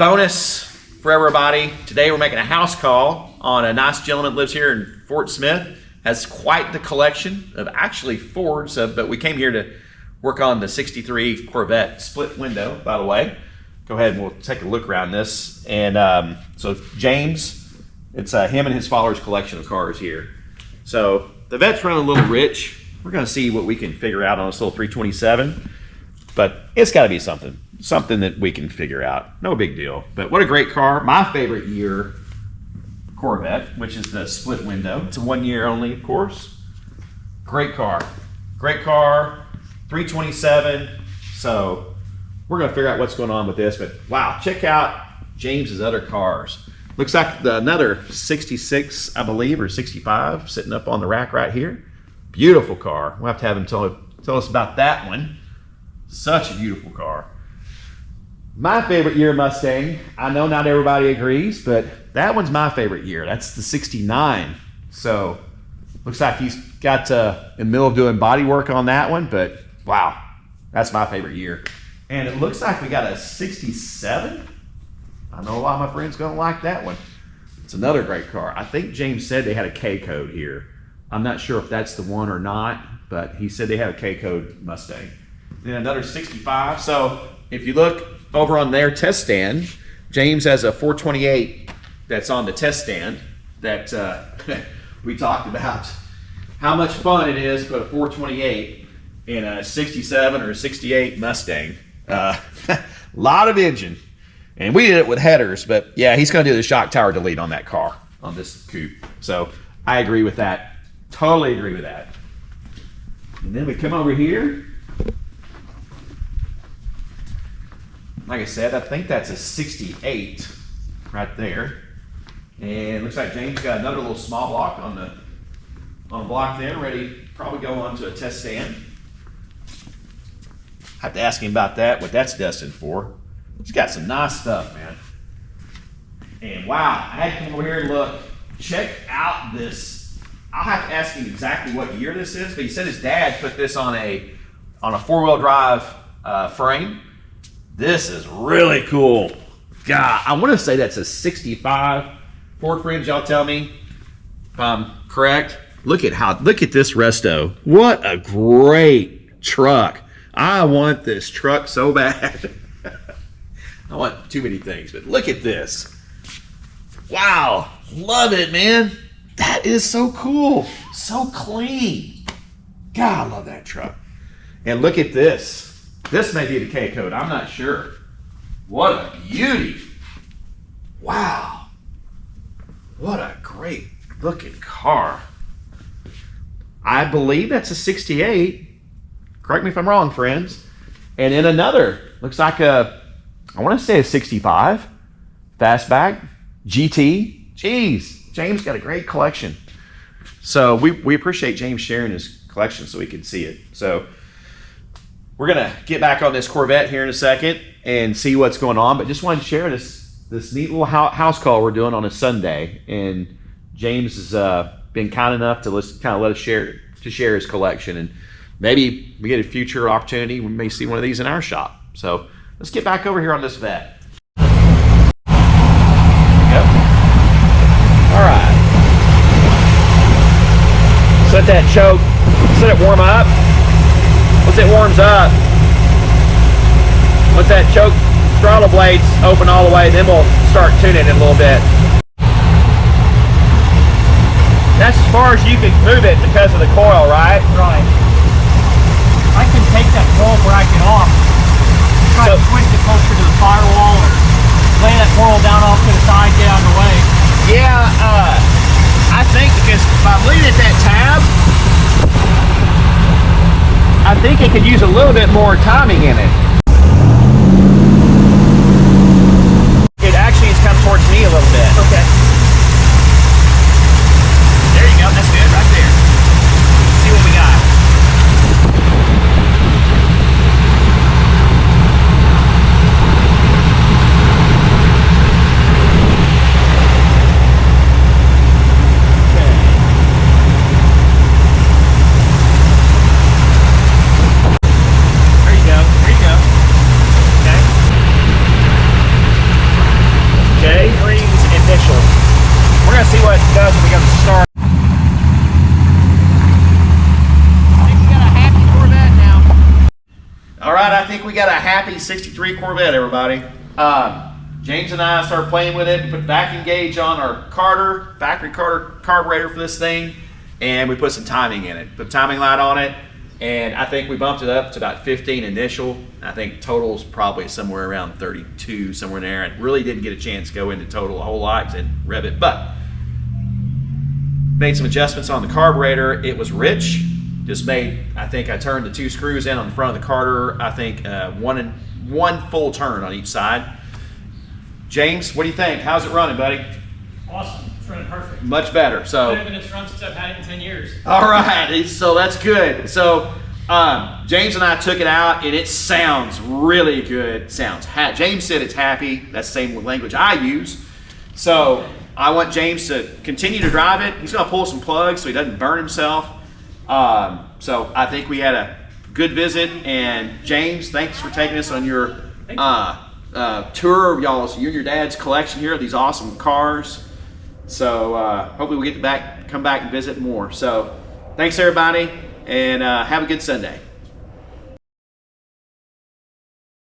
bonus for everybody. Today we're making a house call on a nice gentleman that lives here in Fort Smith. Has quite the collection of actually Fords, but we came here to work on the 63 Corvette split window, by the way. Go ahead and we'll take a look around this. And so James, it's him and his father's collection of cars here. So the vet's running a little rich. We're gonna see what we can figure out on this little 327, but it's gotta be something that we can figure out. No big deal, but what a great car. My favorite year Corvette, which is the split window. It's a 1 year only, of course. Great car, 327. So we're gonna figure out what's going on with this, but wow, check out James's other cars. Looks like another 66, I believe, or 65, sitting up on the rack right here. Beautiful car. We'll have to have him tell us about that one. Such a beautiful car. My favorite year Mustang, I know not everybody agrees, but that one's my favorite year. That's the 69. So looks like he's got in the middle of doing body work on that one, but wow, that's my favorite year. And it looks like we got a 67. I know a lot of my friends gonna like that one. It's another great car. I think James said they had a K code here. I'm not sure if that's the one or not, but he said they had a K code Mustang. Then another 65. So if you look over on their test stand, James has a 428 that's on the test stand that we talked about how much fun it is to put a 428 in a 67 or a 68 Mustang. Lot of engine. And we did it with headers, but yeah, he's gonna do the shock tower delete on that car, on this coupe. So I agree with that. Totally agree with that. And then we come over here. Like I said, I think that's a 68 right there. And it looks like James got another little small block on the block there, ready to probably go onto a test stand. I have to ask him about that, what that's destined for. He's got some nice stuff, man. And wow, I had to come over here and look. Check out this. I'll have to ask him exactly what year this is, but he said his dad put this on a four-wheel drive frame. This is really cool. God, I want to say that's a 65 Ford Fringe. Y'all tell me if I'm correct. Look at this resto. What a great truck. I want this truck so bad. I want too many things, but look at this. Wow, love it, man. That is so cool, so clean. God, I love that truck. And look at this. This may be the K code, I'm not sure. What a beauty. Wow. What a great looking car. I believe that's a 68. Correct me if I'm wrong, friends. And then another, looks like I want to say a 65 fastback GT. Jeez, James got a great collection. So we appreciate James sharing his collection so we can see it. So we're gonna get back on this Corvette here in a second and see what's going on, but just wanted to share this neat little house call we're doing on a Sunday. And James has been kind enough to let us share his collection, and maybe we get a future opportunity, we may see one of these in our shop. So let's get back over here on this Vet. Yep. All right. Let's let that choke, let's let it warm up. Once it warms up, once that choke throttle blades open all the way, then we'll start tuning it a little bit. That's as far as you can move it because of the coil, right? Right. I can take that coil bracket off, try to twist it closer to the firewall, or lay that coil down off to the side, get out of the way. Yeah, I think because if I'm leaving it that tab, I think it could use a little bit more timing in it. It actually has come towards me a little bit. Okay. There you go, that's good right there. Let's see what we got. There you go. think we got a happy 63 Corvette, everybody. James and I started playing with it. We put vacuum gauge on our Carter, factory Carter carburetor for this thing, and we put some timing in it. Put a timing light on it, and I think we bumped it up to about 15 initial. I think total's probably somewhere around 32, somewhere in there. I really didn't get a chance to go into total a whole lot and rev it, but made some adjustments on the carburetor. It was rich. Just made, I think I turned the 2 screws in on the front of the Carter. I think one full turn on each side. James, what do you think? How's it running, buddy? Awesome. It's running perfect. Much better. So. Better than it's run since I've had it in 10 years. All right. So that's good. So James and I took it out, and it sounds really good. James said it's happy. That's the same language I use. So I want James to continue to drive it. He's going to pull some plugs so he doesn't burn himself. So I think we had a good visit. And James, thanks for taking us on your tour of you and your dad's collection here of these awesome cars. So hopefully we'll come back and visit more. So thanks everybody, and have a good Sunday.